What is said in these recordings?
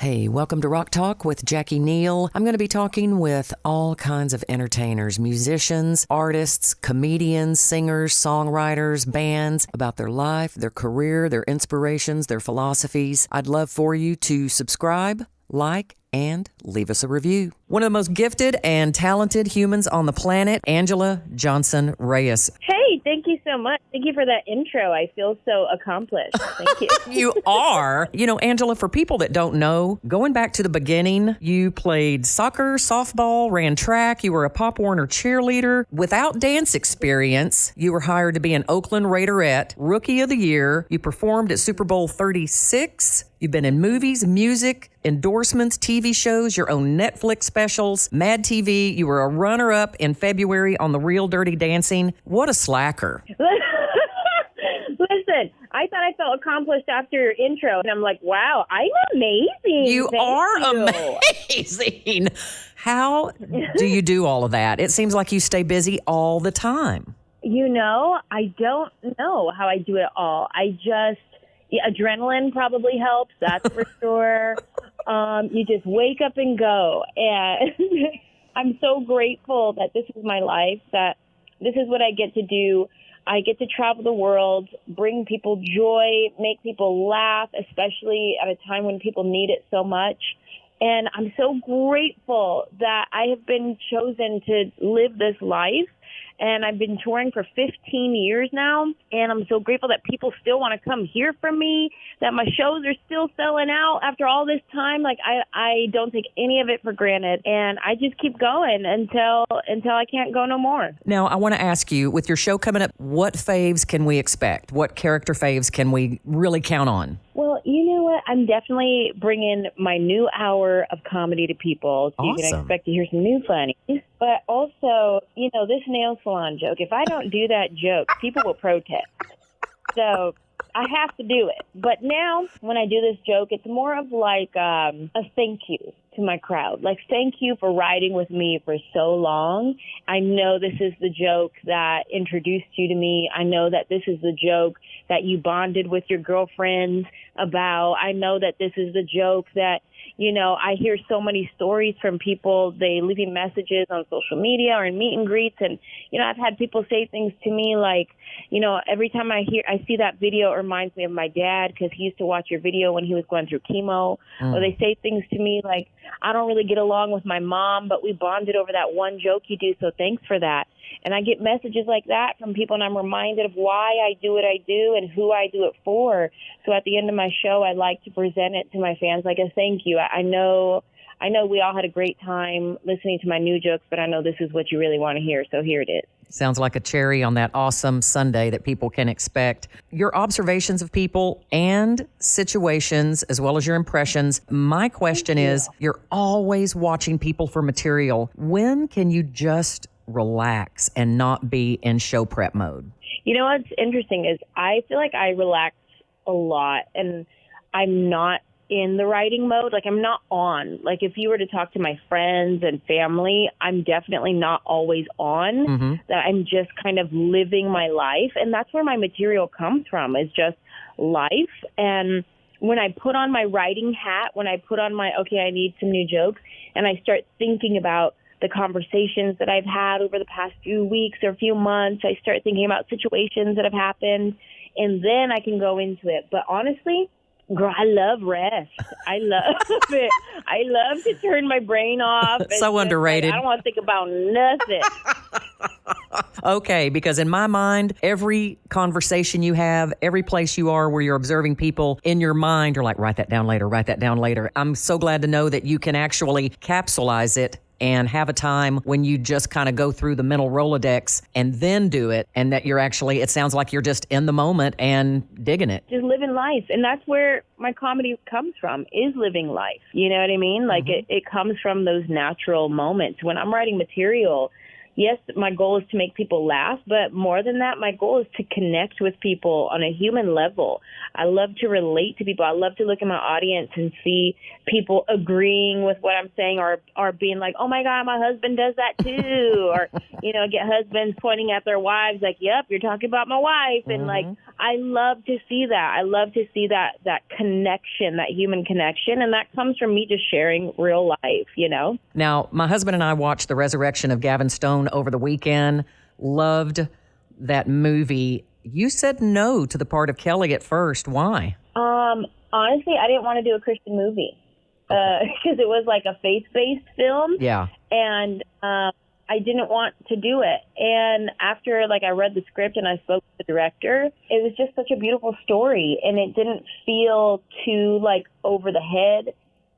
Hey, welcome to Rock Talk with Jacqui Neal. I'm going to be talking with all kinds of entertainers, musicians, artists, comedians, singers, songwriters, bands about their life, their career, their inspirations, their philosophies. I'd love for you to subscribe, like, and leave us a review. One of the most gifted and talented humans on the planet, Anjelah Johnson Reyes. Hey, thank you so much. Thank you for that intro. I feel so accomplished. Thank you. You are. You know, Anjelah, for people that don't know, going back to the beginning, you played soccer, softball, ran track. You were a Pop Warner cheerleader. Without dance experience, you were hired to be an Oakland Raiderette, Rookie of the Year. You performed at Super Bowl 36. You've been in movies, music, endorsements, TV shows, your own Netflix specials, Mad TV. You were a runner-up in February on The Real Dirty Dancing. What a slacker. Listen, I thought I felt accomplished after your intro, and I'm like, wow, I'm amazing. You are amazing. How do you do all of that? It seems like you stay busy all the time. You know, I don't know how I do it all. Adrenaline probably helps, that's for sure. You just wake up and go. And I'm so grateful that this is my life, that this is what I get to do. I get to travel the world, bring people joy, make people laugh, especially at a time when people need it so much. And I'm so grateful that I have been chosen to live this life. And I've been touring for 15 years now, and I'm so grateful that people still want to come hear from me, that my shows are still selling out after all this time. Like, I don't take any of it for granted, and I just keep going until I can't go no more. Now, I want to ask you, with your show coming up, what faves can we expect? What character faves can we really count on? Well, you know what? I'm definitely bringing my new hour of comedy to people. So Awesome. You can expect to hear some new funnies. But also, you know, this nail salon joke, if I don't do that joke, people will protest. So I have to do it. But now, when I do this joke, it's more of like a thank you to my crowd. Like, thank you for riding with me for so long. I know this is the joke that introduced you to me. I know that this is the joke that you bonded with your girlfriends about. I know that this is the joke that, you know, I hear so many stories from people. They leave me messages on social media or in meet and greets. And, you know, I've had people say things to me like, you know, every time I see that video, it reminds me of my dad because he used to watch your video when he was going through chemo. Or they say things to me like, I don't really get along with my mom, but we bonded over that one joke you do, so thanks for that. And I get messages like that from people, and I'm reminded of why I do what I do and who I do it for. So at the end of my show, I like to present it to my fans like a thank you. I know we all had a great time listening to my new jokes, but I know this is what you really want to hear, so here it is. Sounds like a cherry on that awesome Sunday that people can expect. Your observations of people and situations, as well as your impressions. My question is, you're always watching people for material. When can you just relax and not be in show prep mode? You know what's interesting is I feel like I relax a lot, and I'm not in the writing mode. Like, I'm not on. Like, if you were to talk to my friends and family, I'm definitely not always on. Mm-hmm. That I'm just kind of living my life. And that's where my material comes from, is just life. And when I put on my writing hat, when I put on my, okay, I need some new jokes, and I start thinking about the conversations that I've had over the past few weeks or few months, I start thinking about situations that have happened, and then I can go into it. But honestly, girl, I love rest. I love it. I love to turn my brain off. So underrated. I don't want to think about nothing. Okay, because in my mind, every conversation you have, every place you are where you're observing people, in your mind, you're like, write that down later, write that down later. I'm so glad to know that you can actually capsulize it and have a time when you just kind of go through the mental Rolodex and then do it, and that you're actually, it sounds like you're just in the moment and digging it. Just living life. And that's where my comedy comes from, is living life. You know what I mean? Like, it comes from those natural moments. When I'm writing material, yes, my goal is to make people laugh, but more than that, my goal is to connect with people on a human level. I love to relate to people. I love to look at my audience and see people agreeing with what I'm saying, or being like, oh my God, my husband does that too. Or, get husbands pointing at their wives like, yep, you're talking about my wife. And like, I love to see that. I love to see that connection, that human connection. And that comes from me just sharing real life, Now, my husband and I watched The Resurrection of Gavin Stone over the weekend. Loved that movie. You said no to the part of Kelly at first. Why? Honestly, I didn't want to do a Christian movie because it was like a faith-based film. Yeah. And I didn't want to do it. And after I read the script and I spoke to the director, it was just such a beautiful story. And it didn't feel too over the head,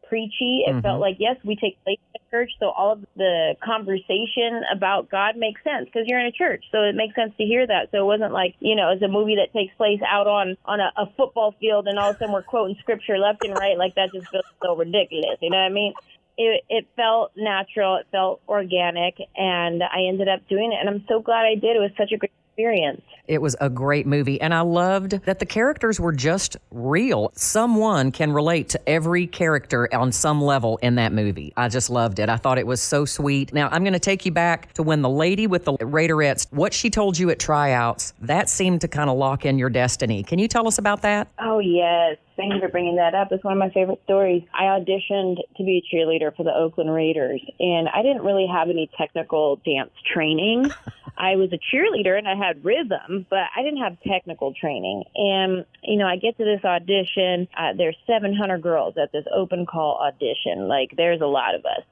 preachy. It felt like, yes, we take place in a church, so all of the conversation about God makes sense because you're in a church. So it makes sense to hear that. So it wasn't it's a movie that takes place out on a football field and all of a sudden we're quoting scripture left and right. That just feels so ridiculous. You know what I mean? It felt natural. It felt organic. And I ended up doing it. And I'm so glad I did. It was such a great experience. It was a great movie, and I loved that the characters were just real. Someone can relate to every character on some level in that movie. I just loved it. I thought it was so sweet. Now, I'm going to take you back to when the lady with the Raiderettes, what she told you at tryouts, that seemed to kind of lock in your destiny. Can you tell us about that? Oh, yes. Thank you for bringing that up. It's one of my favorite stories. I auditioned to be a cheerleader for the Oakland Raiders, and I didn't really have any technical dance training. I was a cheerleader and I had rhythm, but I didn't have technical training. And, I get to this audition. There's 700 girls at this open call audition. There's a lot of us.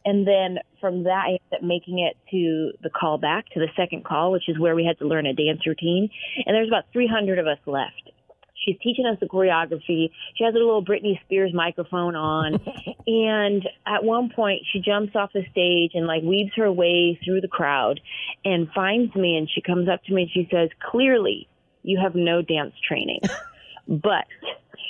And then from that, I ended up making it to the call back, to the second call, which is where we had to learn a dance routine. And there's about 300 of us left. She's teaching us the choreography. She has a little Britney Spears microphone on. And at one point, she jumps off the stage and weaves her way through the crowd and finds me. And she comes up to me and she says, clearly, you have no dance training, but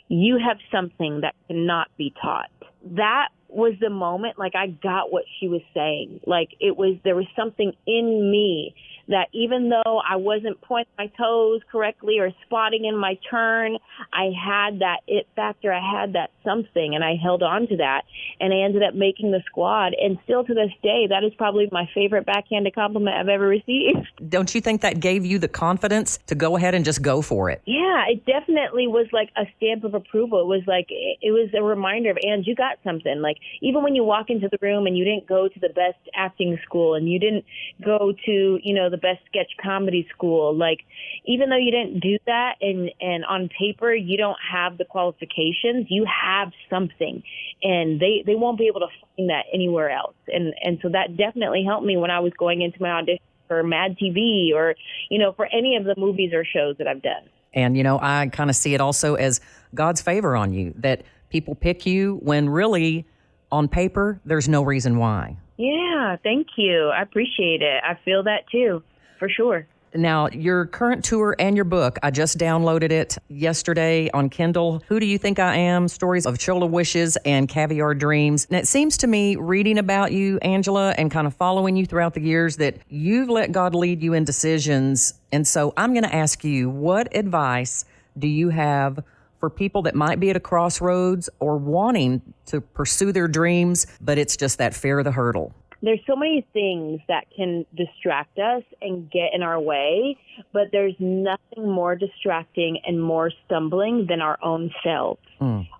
you have something that cannot be taught. That was the moment, I got what she was saying. There was something in me that even though I wasn't pointing my toes correctly or spotting in my turn, I had that it factor. I had that something, and I held on to that, and I ended up making the squad. And still to this day, that is probably my favorite backhanded compliment I've ever received. Don't you think that gave you the confidence to go ahead and just go for it? Yeah, it definitely was a stamp of approval. It was a reminder of, Ange, you got something. Even when you walk into the room and you didn't go to the best acting school and you didn't go to, the best sketch comedy school, even though you didn't do that and on paper you don't have the qualifications, you have something, and they won't be able to find that anywhere else. And so that definitely helped me when I was going into my audition for Mad TV or, for any of the movies or shows that I've done. And, I kind of see it also as God's favor on you, that people pick you when really on paper, there's no reason why. Yeah, thank you. I appreciate it. I feel that too, for sure. Now, your current tour and your book, I just downloaded it yesterday on Kindle. Who Do You Think I Am? Stories of Chola Wishes and Caviar Dreams. And it seems to me, reading about you, Anjelah, and kind of following you throughout the years, that you've let God lead you in decisions. And so I'm going to ask you, what advice do you have for people that might be at a crossroads or wanting to pursue their dreams, but it's just that fear of the hurdle? There's so many things that can distract us and get in our way, but there's nothing more distracting and more stumbling than our own selves,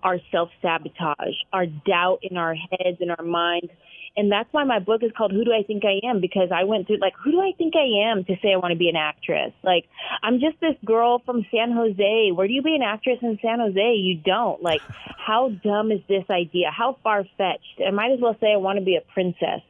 our self-sabotage, our doubt in our heads and our minds. And that's why my book is called Who Do I Think I Am? Because I went through, who do I think I am to say I want to be an actress? I'm just this girl from San Jose. Where do you be an actress in San Jose? You don't. How dumb is this idea? How far-fetched? I might as well say I want to be a princess.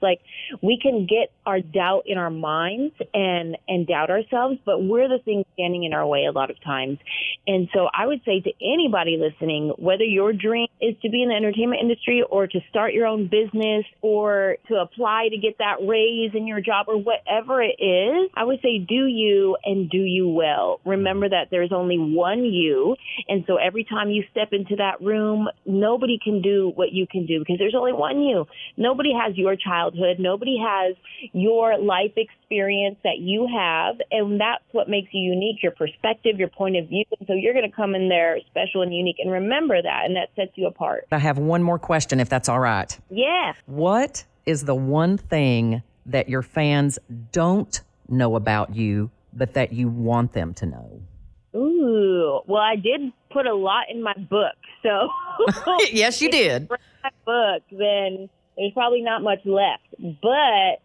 We can get our doubt in our minds and doubt ourselves, but we're the thing standing in our way a lot of times. And so I would say to anybody listening, whether your dream is to be in the entertainment industry or to start your own business or or to apply to get that raise in your job or whatever it is, I would say do you and do you well. Remember that there's only one you. And so every time you step into that room, nobody can do what you can do because there's only one you. Nobody has your childhood. Nobody has your life experience that you have. And that's what makes you unique, your perspective, your point of view. And so you're going to come in there special and unique. And remember that. And that sets you apart. I have one more question, if that's all right. Yeah. What is the one thing that your fans don't know about you, but that you want them to know? Ooh, well, I did put a lot in my book. So yes, you did. If you read my book, then there's probably not much left. But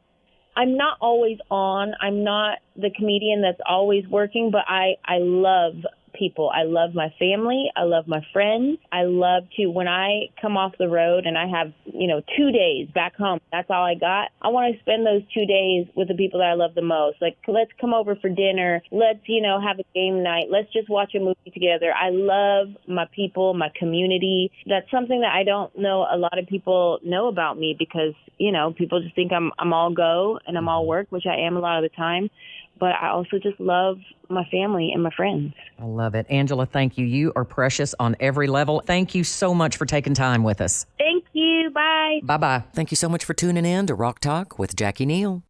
I'm not always on. I'm not the comedian that's always working, but I love people. I love my family. I love my friends. I love to, when I come off the road and I have, 2 days back home, that's all I got. I want to spend those 2 days with the people that I love the most. Like, let's come over for dinner. Let's, have a game night. Let's just watch a movie together. I love my people, my community. That's something that I don't know a lot of people know about me because, people just think I'm all go and I'm all work, which I am a lot of the time. But I also just love my family and my friends. I love it. Anjelah, thank you. You are precious on every level. Thank you so much for taking time with us. Thank you. Bye. Bye-bye. Thank you so much for tuning in to Rock Talk with Jacqui Neal.